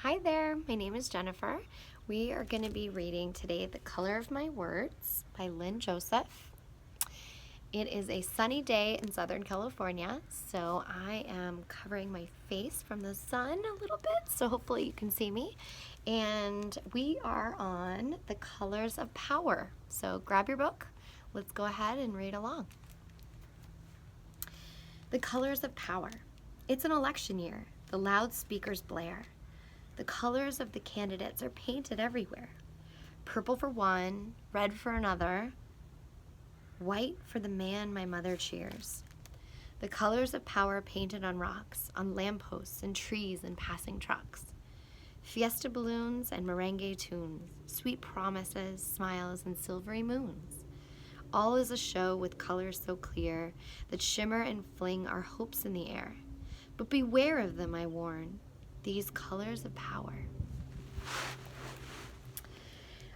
Hi there, my name is Jennifer. We are going to be reading today The Color of My Words by Lynn Joseph. It is a sunny day in Southern California, so I am covering my face from the sun a little bit, so hopefully you can see me. And we are on The Colors of Power. So grab your book, let's go ahead and read along. The Colors of Power. It's an election year. The loudspeakers blare. The colors of the candidates are painted everywhere. Purple for one, red for another, white for the man my mother cheers. The colors of power painted on rocks, on lampposts and trees and passing trucks. Fiesta balloons and merengue tunes, sweet promises, smiles, and silvery moons. All is a show with colors so clear that shimmer and fling our hopes in the air. But beware of them, I warn, these colors of power.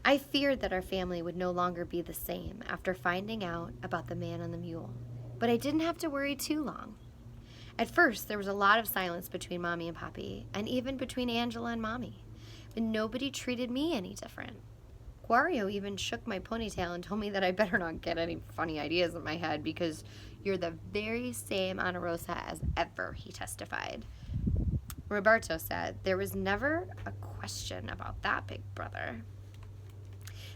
I feared that our family would no longer be the same after finding out about the man on the mule, but I didn't have to worry too long. At first, there was a lot of silence between Mommy and Papi, and even between Angela and Mommy, but nobody treated me any different. Guario even shook my ponytail and told me that I better not get any funny ideas in my head because you're the very same Ana Rosa as ever, he testified. Roberto said, there was never a question about that, big brother.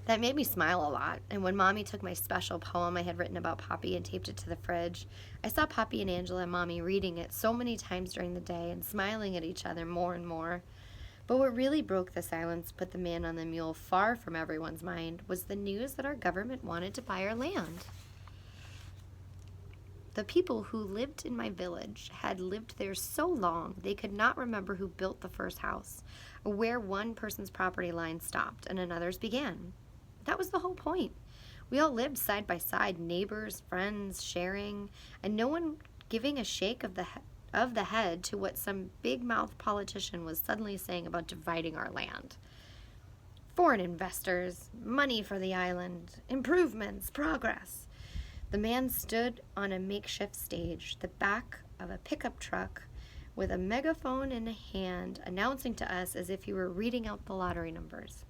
That made me smile a lot, and when Mommy took my special poem I had written about Papi and taped it to the fridge, I saw Papi and Angela and Mommy reading it so many times during the day and smiling at each other more and more. But what really broke the silence, put the man on the mule far from everyone's mind, was the news that our government wanted to buy our land. The people who lived in my village had lived there so long they could not remember who built the first house, or where one person's property line stopped and another's began. That was the whole point. We all lived side by side, neighbors, friends, sharing, and no one giving a shake of the head to what some big-mouthed politician was suddenly saying about dividing our land. Foreign investors, money for the island, improvements, progress. The man stood on a makeshift stage, the back of a pickup truck, with a megaphone in a hand, announcing to us as if he were reading out the lottery numbers.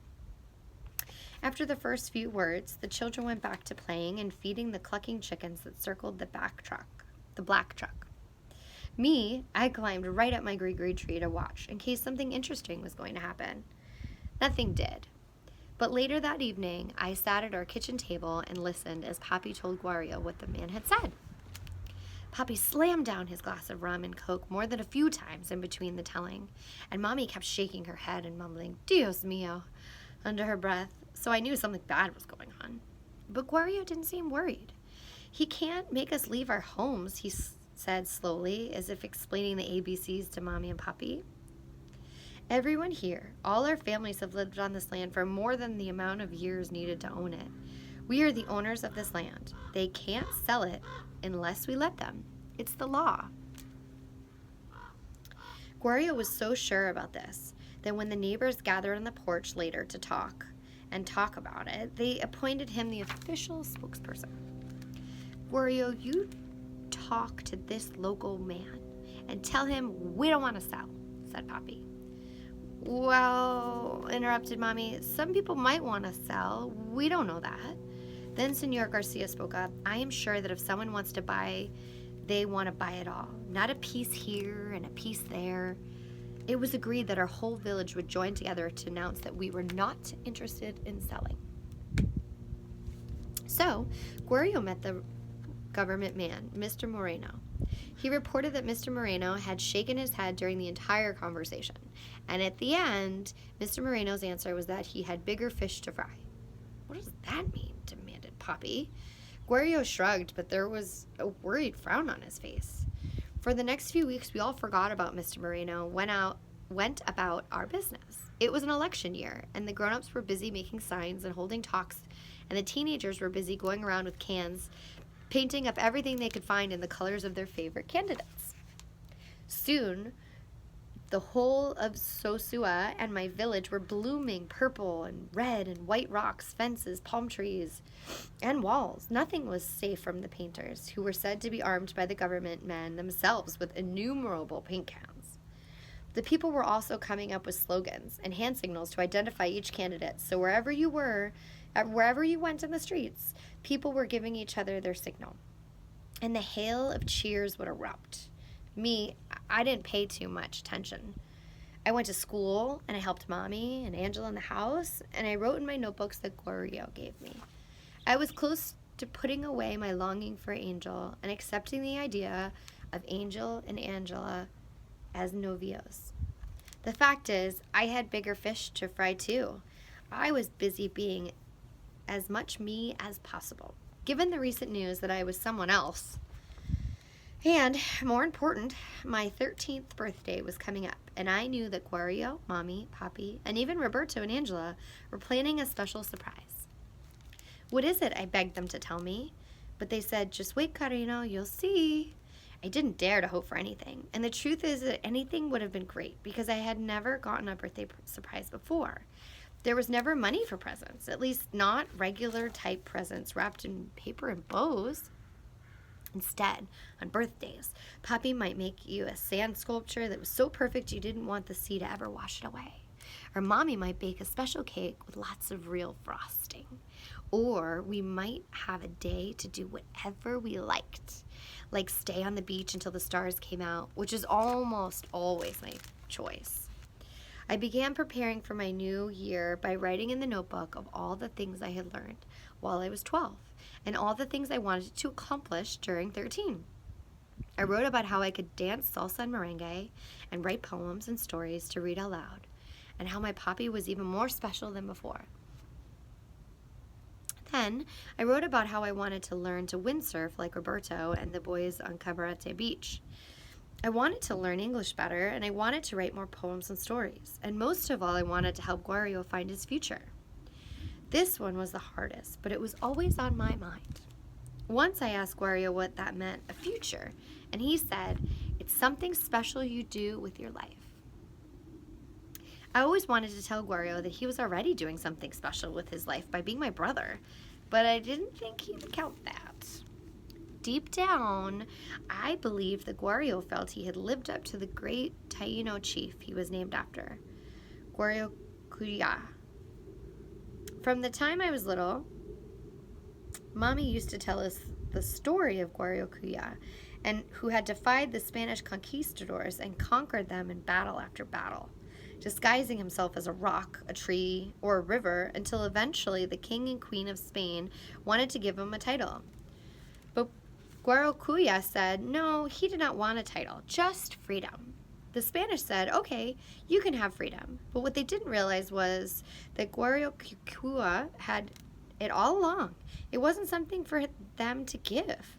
After the first few words, the children went back to playing and feeding the clucking chickens that circled the black truck. Me, I climbed right up my gree tree to watch in case something interesting was going to happen. Nothing did. But later that evening, I sat at our kitchen table and listened as Papi told Guario what the man had said. Papi slammed down his glass of rum and coke more than a few times in between the telling, and Mommy kept shaking her head and mumbling, Dios mío, under her breath, so I knew something bad was going on. But Guario didn't seem worried. He can't make us leave our homes, he said slowly, as if explaining the ABCs to Mommy and Papi. Everyone here, all our families have lived on this land for more than the amount of years needed to own it. We are the owners of this land. They can't sell it unless we let them. It's the law. Guario was so sure about this that when the neighbors gathered on the porch later to talk about it, they appointed him the official spokesperson. Guario, you talk to this local man and tell him we don't want to sell, said Papi. Well, interrupted Mommy, some people might want to sell. We don't know that. Then Senor Garcia spoke up. I am sure that if someone wants to buy, they want to buy it all. Not a piece here and a piece there. It was agreed that our whole village would join together to announce that we were not interested in selling. So, Guario met the government man, Mr. Moreno. He reported that Mr. Moreno had shaken his head during the entire conversation, and at the end, Mr. Moreno's answer was that he had bigger fish to fry. What does that mean? Demanded Papi. Guario shrugged, but there was a worried frown on his face. For the next few weeks, we all forgot about Mr. Moreno, went about our business. It was an election year, and the grown-ups were busy making signs and holding talks, and the teenagers were busy going around with cans, painting up everything they could find in the colors of their favorite candidates. Soon, the whole of Sosua and my village were blooming purple and red and white rocks, fences, palm trees, and walls. Nothing was safe from the painters, who were said to be armed by the government men themselves with innumerable paint cans. The people were also coming up with slogans and hand signals to identify each candidate. So wherever you went in the streets, people were giving each other their signal. And the hail of cheers would erupt. Me, I didn't pay too much attention. I went to school, and I helped Mommy and Angela in the house, and I wrote in my notebooks that Glorio gave me. I was close to putting away my longing for Angel and accepting the idea of Angel and Angela as novios. The fact is, I had bigger fish to fry too. I was busy being as much me as possible, given the recent news that I was someone else. And, more important, my 13th birthday was coming up, and I knew that Glorio, Mommy, Papi, and even Roberto and Angela were planning a special surprise. What is it? I begged them to tell me. But they said, just wait, Carino, you'll see. I didn't dare to hope for anything. And the truth is that anything would have been great because I had never gotten a birthday surprise before. There was never money for presents, at least not regular type presents wrapped in paper and bows. Instead, on birthdays, Papi might make you a sand sculpture that was so perfect you didn't want the sea to ever wash it away. Or Mommy might bake a special cake with lots of real frosting. Or we might have a day to do whatever we liked, like stay on the beach until the stars came out, which is almost always my choice. I began preparing for my new year by writing in the notebook of all the things I had learned while I was 12 and all the things I wanted to accomplish during 13. I wrote about how I could dance salsa and merengue and write poems and stories to read out loud, and how my Papi was even more special than before. Then, I wrote about how I wanted to learn to windsurf like Roberto and the boys on Cabarete Beach. I wanted to learn English better, and I wanted to write more poems and stories. And most of all, I wanted to help Glorio find his future. This one was the hardest, but it was always on my mind. Once I asked Glorio what that meant, a future, and he said, it's something special you do with your life. I always wanted to tell Glorio that he was already doing something special with his life by being my brother, but I didn't think he would count that. Deep down, I believed that Glorio felt he had lived up to the great Taino chief he was named after, Glorio Cuya. From the time I was little, Mommy used to tell us the story of Glorio Cuya, and who had defied the Spanish conquistadors and conquered them in battle after battle, disguising himself as a rock, a tree, or a river until eventually the king and queen of Spain wanted to give him a title. But Glorio Cuya said no, he did not want a title, just freedom. The Spanish said, okay, you can have freedom. But what they didn't realize was that Glorio Cuya had it all along. It wasn't something for them to give.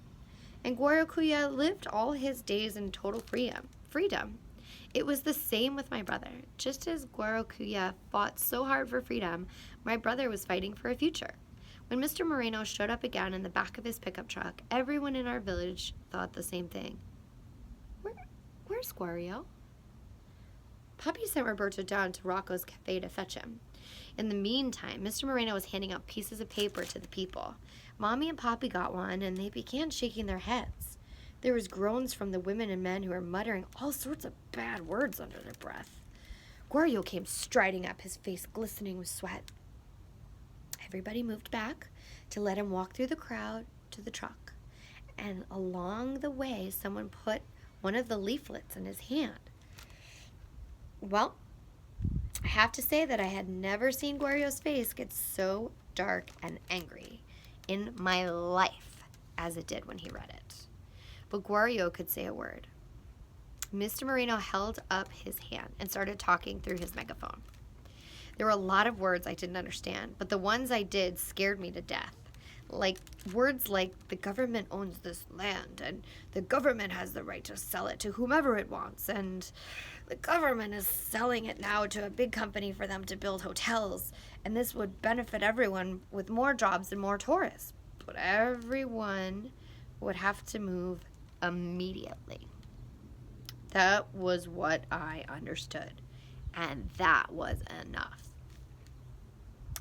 And Glorio Cuya lived all his days in total freedom. It was the same with my brother. Just as Glorio Cuya fought so hard for freedom, my brother was fighting for a future. When Mr. Moreno showed up again in the back of his pickup truck, everyone in our village thought the same thing. Where's Glorio? Papi sent Roberto down to Rocco's cafe to fetch him. In the meantime, Mr. Moreno was handing out pieces of paper to the people. Mommy and Papi got one, and they began shaking their heads. There was groans from the women and men who were muttering all sorts of bad words under their breath. Glorio came striding up, his face glistening with sweat. Everybody moved back to let him walk through the crowd to the truck. And along the way, someone put one of the leaflets in his hand. Well, I have to say that I had never seen Glorio's face get so dark and angry in my life as it did when he read it. But Glorio could say a word. Mr. Moreno held up his hand and started talking through his megaphone. There were a lot of words I didn't understand, but the ones I did scared me to death. Like words like the government owns this land, and the government has the right to sell it to whomever it wants, and the government is selling it now to a big company for them to build hotels, and this would benefit everyone with more jobs and more tourists. But everyone would have to move immediately. That was what I understood, and that was enough.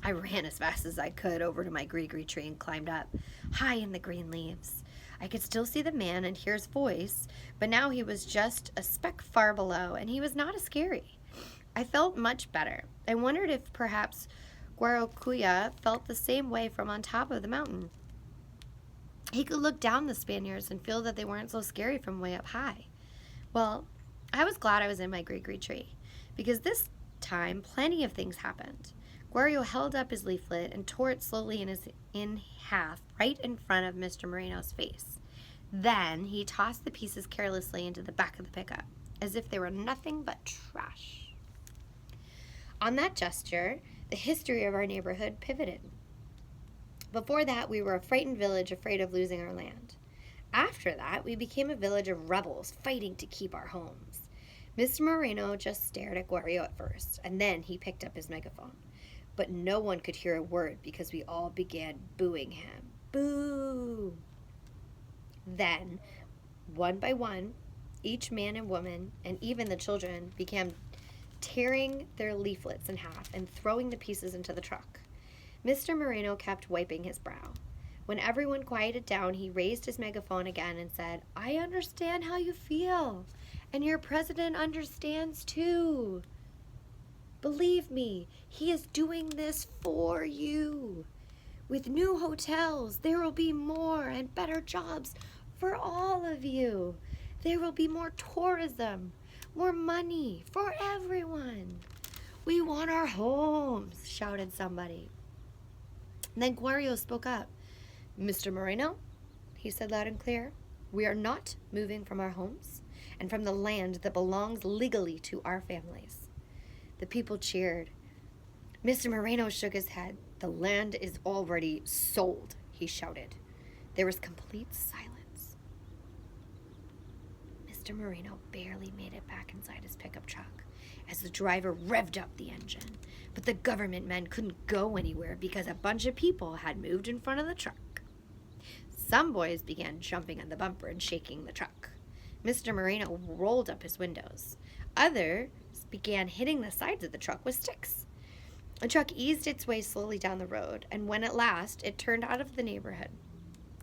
I ran as fast as I could over to my gree-gree tree and climbed up, high in the green leaves. I could still see the man and hear his voice, but now he was just a speck far below, and he was not as scary. I felt much better. I wondered if perhaps Guarocuya felt the same way from on top of the mountain. He could look down the Spaniards and feel that they weren't so scary from way up high. Well, I was glad I was in my gree tree, because this time plenty of things happened. Guario held up his leaflet and tore it slowly in half right in front of Mr. Moreno's face. Then he tossed the pieces carelessly into the back of the pickup, as if they were nothing but trash. On that gesture, the history of our neighborhood pivoted. Before that, we were a frightened village afraid of losing our land. After that, we became a village of rebels fighting to keep our homes. Mr. Moreno just stared at Guario at first, and then he picked up his megaphone. But no one could hear a word because we all began booing him. Boo! Then, one by one, each man and woman, and even the children, began tearing their leaflets in half and throwing the pieces into the truck. Mr. Moreno kept wiping his brow. When everyone quieted down, he raised his megaphone again and said, "I understand how you feel, and your president understands too. Believe me, he is doing this for you. With new hotels, there will be more and better jobs for all of you. There will be more tourism, more money for everyone. We want our homes," shouted somebody. Then Guario spoke up. "Mr. Moreno," he said loud and clear, "we are not moving from our homes and from the land that belongs legally to our families." The people cheered. Mr. Moreno shook his head. "The land is already sold," he shouted. There was complete silence. Mr. Moreno barely made it back inside his pickup truck as the driver revved up the engine. But the government men couldn't go anywhere because a bunch of people had moved in front of the truck. Some boys began jumping on the bumper and shaking the truck. Mr. Moreno rolled up his windows. Others began hitting the sides of the truck with sticks. The truck eased its way slowly down the road, and when at last it turned out of the neighborhood,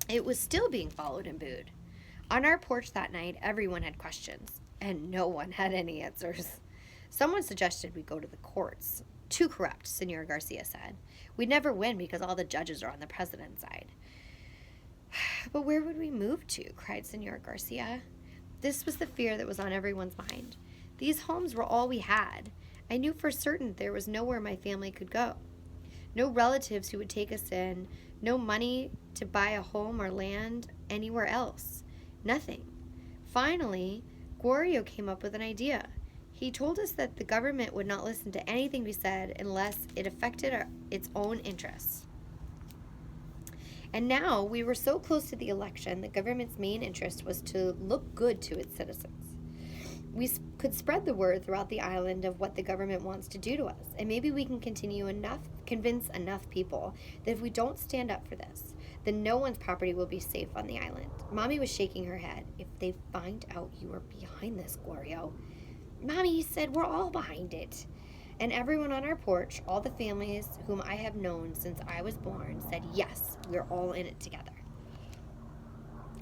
it was still being followed and booed. On our porch that night, everyone had questions, and no one had any answers. Someone suggested we go to the courts. "Too corrupt," Senor Garcia said. "We'd never win because all the judges are on the president's side." "But where would we move to?" cried Senor Garcia. This was the fear that was on everyone's mind. These homes were all we had. I knew for certain there was nowhere my family could go. No relatives who would take us in, no money to buy a home or land anywhere else. Nothing. Finally, Guario came up with an idea. He told us that the government would not listen to anything we said unless it affected its own interests. And now we were so close to the election, the government's main interest was to look good to its citizens. We could spread the word throughout the island of what the government wants to do to us, and maybe we can convince enough people that if we don't stand up for this, then no one's property will be safe on the island. Mommy was shaking her head. "If they find out you are behind this, Guario." "Mommy said we're all behind it." And everyone on our porch, all the families whom I have known since I was born, said, "Yes, we're all in it together."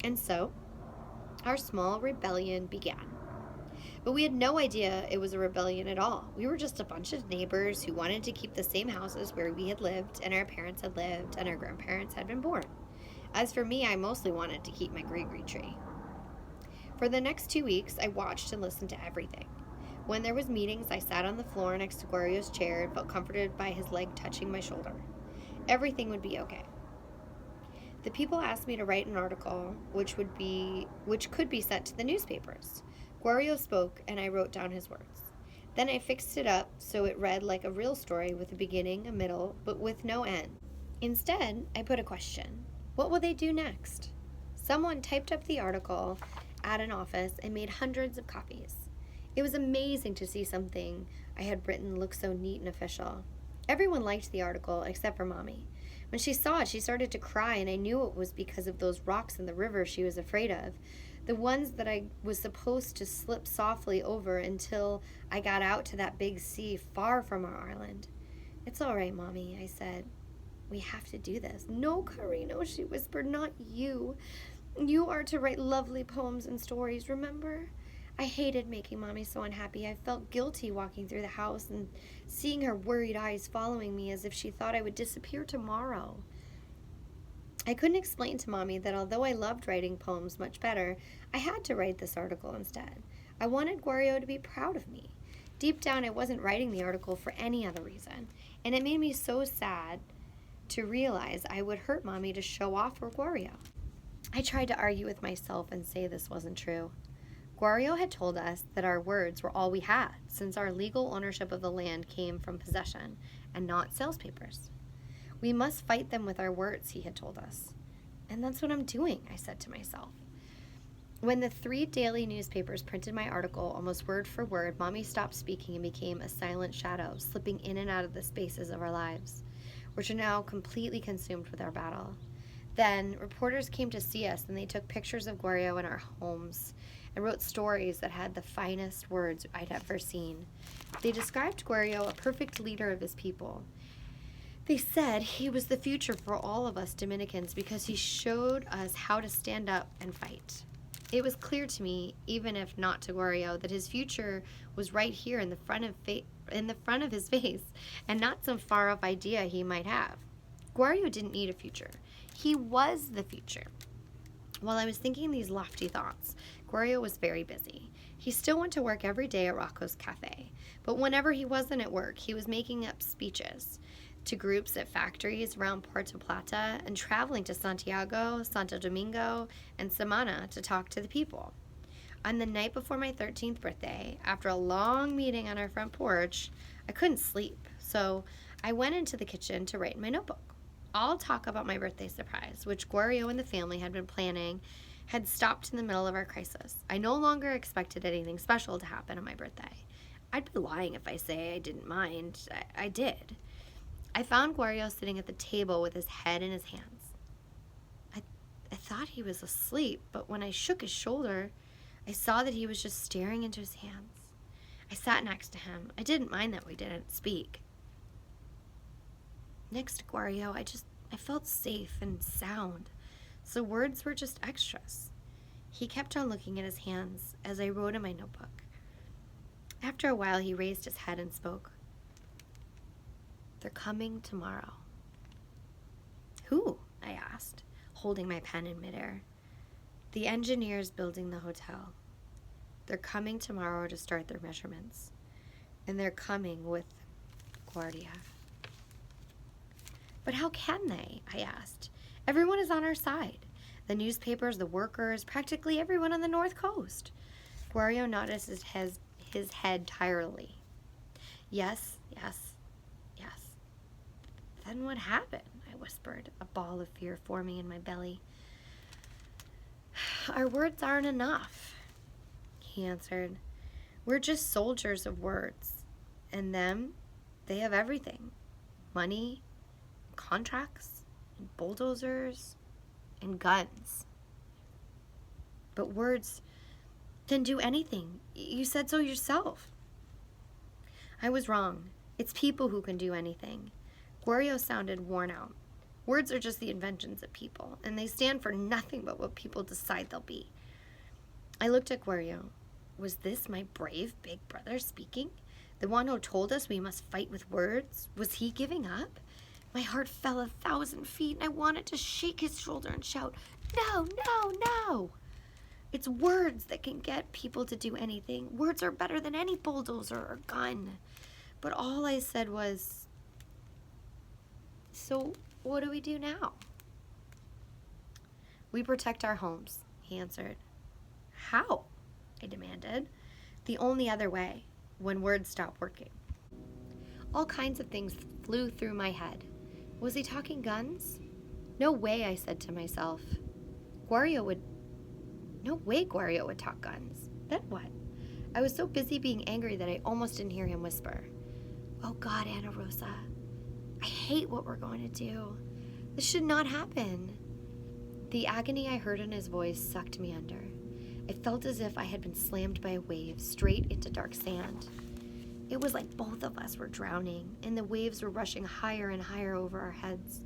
And so, our small rebellion began. But we had no idea it was a rebellion at all. We were just a bunch of neighbors who wanted to keep the same houses where we had lived, and our parents had lived, and our grandparents had been born. As for me, I mostly wanted to keep my gree tree. For the next 2 weeks, I watched and listened to everything. When there was meetings, I sat on the floor next to Guario's chair and felt comforted by his leg touching my shoulder. Everything would be okay. The people asked me to write an article which could be sent to the newspapers. Guario spoke, and I wrote down his words. Then I fixed it up so it read like a real story with a beginning, a middle, but with no end. Instead, I put a question. What will they do next? Someone typed up the article at an office and made hundreds of copies. It was amazing to see something I had written look so neat and official. Everyone liked the article except for Mommy. When she saw it, she started to cry, and I knew it was because of those rocks in the river she was afraid of. The ones that I was supposed to slip softly over until I got out to that big sea far from our island. "It's all right, Mommy," I said. "We have to do this." "No, Carino," she whispered, "not you. You are to write lovely poems and stories, remember? I hated making Mommy so unhappy. I felt guilty walking through the house and seeing her worried eyes following me as if she thought I would disappear tomorrow. I couldn't explain to Mommy that although I loved writing poems much better, I had to write this article instead. I wanted Guario to be proud of me. Deep down, I wasn't writing the article for any other reason, and it made me so sad to realize I would hurt Mommy to show off for Guario. I tried to argue with myself and say this wasn't true. Guario had told us that our words were all we had, since our legal ownership of the land came from possession and not sales papers. We must fight them with our words, he had told us. And that's what I'm doing, I said to myself. When the 3 daily newspapers printed my article almost word for word, Mommy stopped speaking and became a silent shadow, slipping in and out of the spaces of our lives, which are now completely consumed with our battle. Then, reporters came to see us, and they took pictures of Guario in our homes and wrote stories that had the finest words I'd ever seen. They described Guario a perfect leader of his people. They said he was the future for all of us Dominicans because he showed us how to stand up and fight. It was clear to me, even if not to Guario, that his future was right here in the front of his face, and not some far-off idea he might have. Guario didn't need a future. He was the future. While I was thinking these lofty thoughts, Guario was very busy. He still went to work every day at Rocco's Cafe, but whenever he wasn't at work, he was making up speeches to groups at factories around Puerto Plata and traveling to Santiago, Santo Domingo, and Samana to talk to the people. On the night before my 13th birthday, after a long meeting on our front porch, I couldn't sleep, so I went into the kitchen to write in my notebook. I'll talk about my birthday surprise, which Guario and the family had been planning, had stopped in the middle of our crisis. I no longer expected anything special to happen on my birthday. I'd be lying if I say I didn't mind. I did. I found Guario sitting at the table with his head in his hands. I thought he was asleep, but when I shook his shoulder, I saw that he was just staring into his hands. I sat next to him. I didn't mind that we didn't speak. Next to Guario, I felt safe and sound, so words were just extras. He kept on looking at his hands as I wrote in my notebook. After a while, he raised his head and spoke. They're coming tomorrow. Who? I asked, holding my pen in midair. The engineers building the hotel. They're coming tomorrow to start their measurements. And they're coming with Guardia. But how can they? I asked. Everyone is on our side. The newspapers, the workers, practically everyone on the North Coast. Guario nodded his head tiredly. Yes. Then what happened? I whispered, a ball of fear forming in my belly. Our words aren't enough, he answered. We're just soldiers of words. And them, they have everything. Money, contracts, and bulldozers, and guns. But words can do anything. You said so yourself. I was wrong. It's people who can do anything. Guario sounded worn out. Words are just the inventions of people, and they stand for nothing but what people decide they'll be. I looked at Guario. Was this my brave big brother speaking? The one who told us we must fight with words? Was he giving up? My heart fell 1,000 feet, and I wanted to shake his shoulder and shout, No! It's words that can get people to do anything. Words are better than any bulldozer or gun. But all I said was, so what do we do now? We protect our homes, he answered. How? I demanded. The only other way, when words stop working. All kinds of things flew through my head. Was he talking guns? No way, I said to myself. No way Guario would talk guns. Then what? I was so busy being angry that I almost didn't hear him whisper. Oh God, Ana Rosa. I hate what we're going to do. This should not happen. The agony I heard in his voice sucked me under. I felt as if I had been slammed by a wave straight into dark sand. It was like both of us were drowning, and the waves were rushing higher and higher over our heads.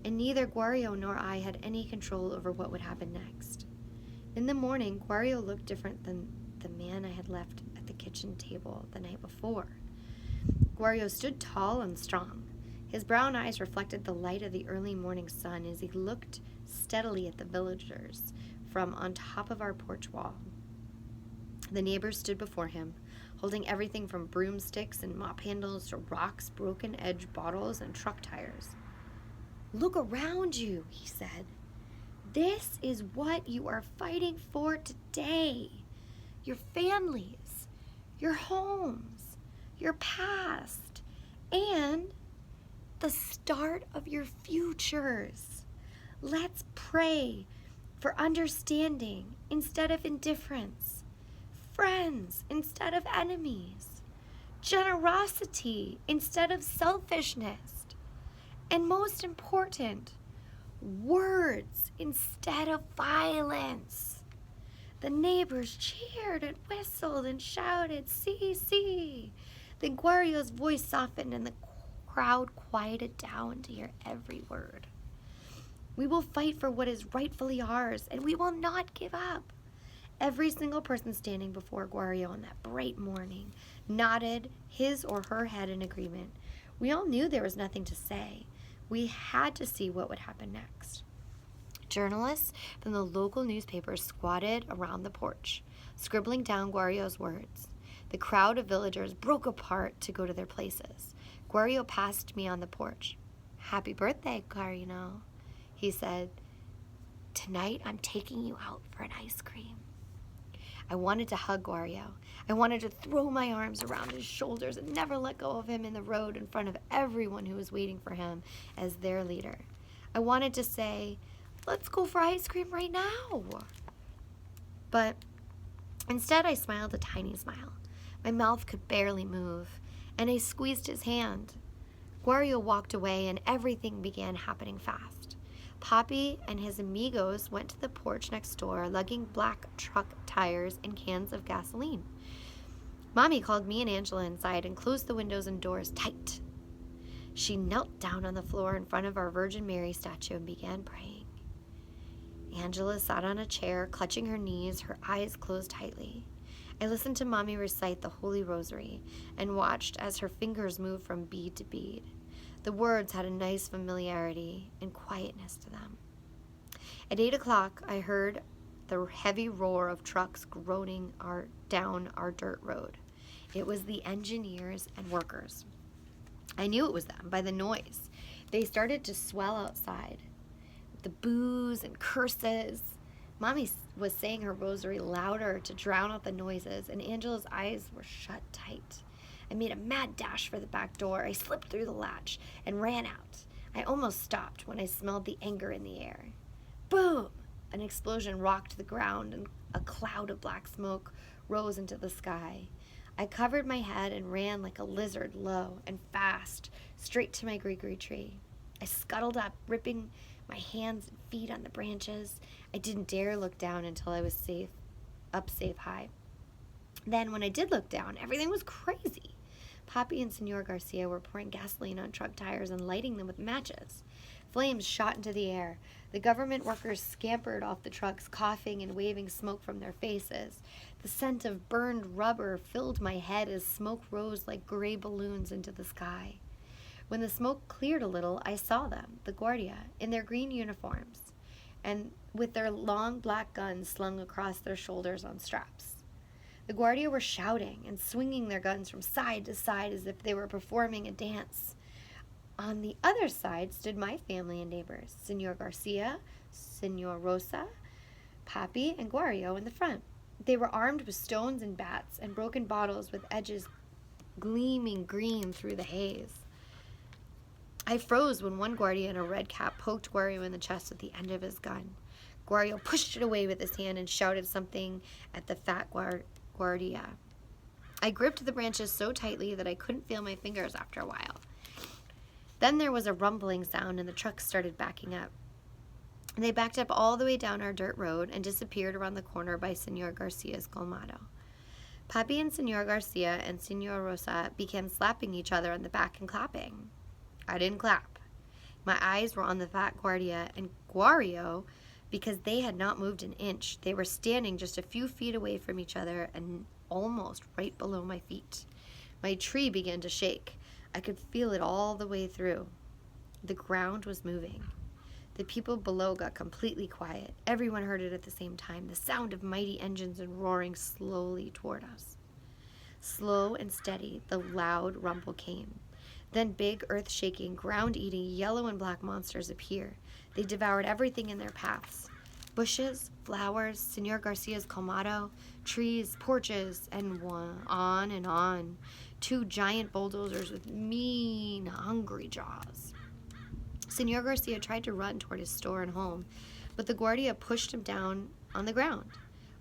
and neither Guario nor I had any control over what would happen next. In the morning, Guario looked different than the man I had left at the kitchen table the night before. Guario stood tall and strong. His brown eyes reflected the light of the early morning sun as he looked steadily at the villagers from on top of our porch wall. The neighbors stood before him, holding everything from broomsticks and mop handles to rocks, broken-edged bottles, and truck tires. "Look around you," he said. "This is what you are fighting for today. Your families, your homes, your past, and the start of your futures. Let's pray for understanding instead of indifference, friends instead of enemies, generosity instead of selfishness, and most important, words instead of violence." The neighbors cheered and whistled and shouted, "See, see." Then Guario's voice softened and the crowd quieted down to hear every word. "We will fight for what is rightfully ours, and we will not give up." Every single person standing before Guario on that bright morning nodded his or her head in agreement. We all knew there was nothing to say. We had to see what would happen next. Journalists from the local newspapers squatted around the porch, scribbling down Guario's words. The crowd of villagers broke apart to go to their places. Guario passed me on the porch. "Happy birthday, Guarino," he said. "Tonight I'm taking you out for an ice cream." I wanted to hug Guario. I wanted to throw my arms around his shoulders and never let go of him in the road in front of everyone who was waiting for him as their leader. I wanted to say, "Let's go for ice cream right now." But instead I smiled a tiny smile. My mouth could barely move, and I squeezed his hand. Guario walked away, and everything began happening fast. Papi and his amigos went to the porch next door, lugging black truck tires and cans of gasoline. Mommy called me and Angela inside and closed the windows and doors tight. She knelt down on the floor in front of our Virgin Mary statue and began praying. Angela sat on a chair, clutching her knees, her eyes closed tightly. I listened to Mommy recite the Holy Rosary and watched as her fingers moved from bead to bead. The words had a nice familiarity and quietness to them. At 8 o'clock, I heard the heavy roar of trucks groaning down our dirt road. It was the engineers and workers. I knew it was them by the noise. They started to swell outside. The boos and curses. Mommy was saying her rosary louder to drown out the noises, and Angela's eyes were shut tight. I made a mad dash for the back door. I slipped through the latch and ran out. I almost stopped when I smelled the anger in the air. Boom! An explosion rocked the ground, and a cloud of black smoke rose into the sky. I covered my head and ran like a lizard, low and fast, straight to my gree tree. I scuttled up, ripping my hands and feet on the branches. I didn't dare look down until I was safe high. Then, when I did look down, everything was crazy. Papi and Senor Garcia were pouring gasoline on truck tires and lighting them with matches. Flames shot into the air. The government workers scampered off the trucks, coughing and waving smoke from their faces. The scent of burned rubber filled my head as smoke rose like gray balloons into the sky. When the smoke cleared a little, I saw them, the Guardia, in their green uniforms, and with their long black guns slung across their shoulders on straps. The Guardia were shouting and swinging their guns from side to side as if they were performing a dance. On the other side stood my family and neighbors, Senor Garcia, Senor Rosa, Papi, and Guario in the front. They were armed with stones and bats and broken bottles with edges gleaming green through the haze. I froze when one Guardia in a red cap poked Guario in the chest with the end of his gun. Guario pushed it away with his hand and shouted something at the fat Guardia. I gripped the branches so tightly that I couldn't feel my fingers after a while. Then there was a rumbling sound and the trucks started backing up. They backed up all the way down our dirt road and disappeared around the corner by Senor Garcia's colmado. Papi and Senor Garcia and Senor Rosa began slapping each other on the back and clapping. I didn't clap. My eyes were on the fat Guardia and Guario because they had not moved an inch. They were standing just a few feet away from each other and almost right below my feet. My tree began to shake. I could feel it all the way through. The ground was moving. The people below got completely quiet. Everyone heard it at the same time, the sound of mighty engines and roaring slowly toward us. Slow and steady, the loud rumble came. Then big, earth-shaking, ground-eating, yellow and black monsters appear. They devoured everything in their paths. Bushes, flowers, Senor Garcia's colmado, trees, porches, and on and on. 2 giant bulldozers with mean, hungry jaws. Senor Garcia tried to run toward his store and home, but the Guardia pushed him down on the ground.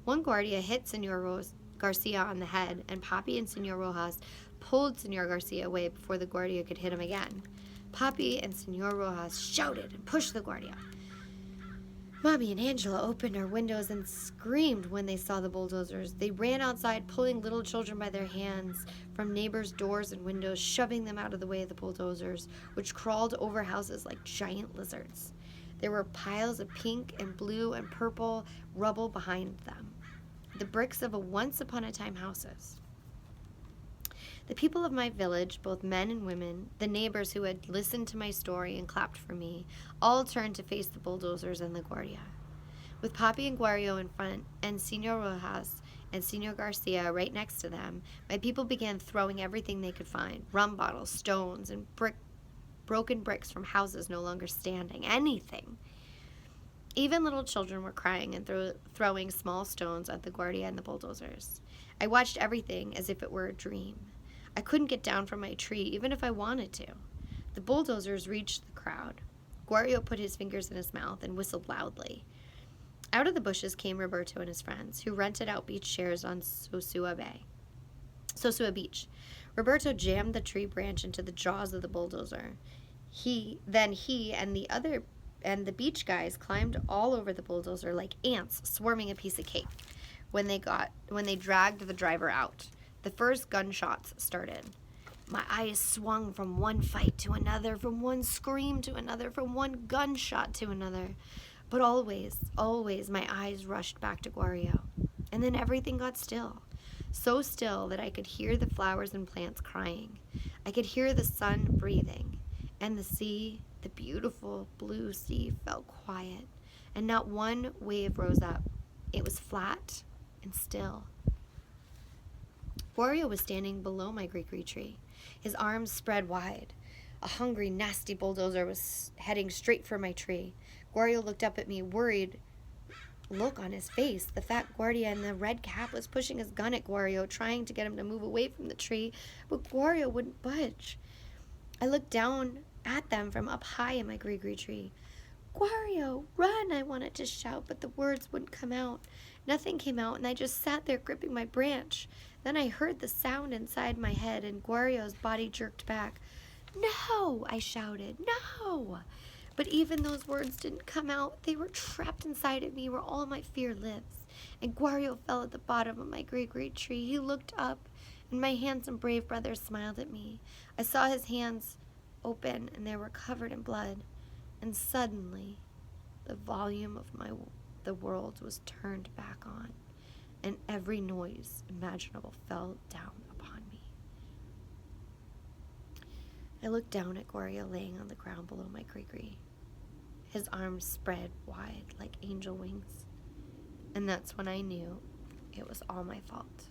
One Guardia hit Senor Garcia on the head, and Papi and Senor Rojas pulled Senor Garcia away before the Guardia could hit him again. Papi and Senor Rojas shouted and pushed the Guardia. Mommy and Angela opened our windows and screamed when they saw the bulldozers. They ran outside, pulling little children by their hands from neighbors' doors and windows, shoving them out of the way of the bulldozers, which crawled over houses like giant lizards. There were piles of pink and blue and purple rubble behind them, the bricks of a once-upon-a-time houses. The people of my village, both men and women, the neighbors who had listened to my story and clapped for me, all turned to face the bulldozers and the Guardia. With Papi and Guario in front and Senor Rojas and Senor Garcia right next to them, my people began throwing everything they could find, rum bottles, stones, and broken bricks from houses no longer standing, anything. Even little children were crying and throwing small stones at the Guardia and the bulldozers. I watched everything as if it were a dream. I couldn't get down from my tree, even if I wanted to. The bulldozers reached the crowd. Guario put his fingers in his mouth and whistled loudly. Out of the bushes came Roberto and his friends, who rented out beach chairs on Sosua Beach. Roberto jammed the tree branch into the jaws of the bulldozer. He and the beach guys climbed all over the bulldozer like ants swarming a piece of cake when they dragged the driver out. The first gunshots started. My eyes swung from one fight to another, from one scream to another, from one gunshot to another. But always, my eyes rushed back to Guario. And then everything got still. So still that I could hear the flowers and plants crying. I could hear the sun breathing. And the sea, the beautiful blue sea, felt quiet. And not one wave rose up. It was flat and still. Guario was standing below my gree tree, his arms spread wide. A hungry, nasty bulldozer was heading straight for my tree. Guario looked up at me, worried look on his face. The fat Guardia in the red cap was pushing his gun at Guario, trying to get him to move away from the tree, but Guario wouldn't budge. I looked down at them from up high in my gree tree. Guario, run, I wanted to shout, but the words wouldn't come out. Nothing came out, and I just sat there gripping my branch. Then I heard the sound inside my head, and Guario's body jerked back. No, I shouted, no! But even those words didn't come out. They were trapped inside of me where all my fear lives. And Guario fell at the bottom of my gree tree. He looked up, and my handsome brave brother smiled at me. I saw his hands open, and they were covered in blood. And suddenly, the volume of the world was turned back on, and every noise imaginable fell down upon me. I looked down at Guario laying on the ground below my gree, his arms spread wide like angel wings, and that's when I knew it was all my fault.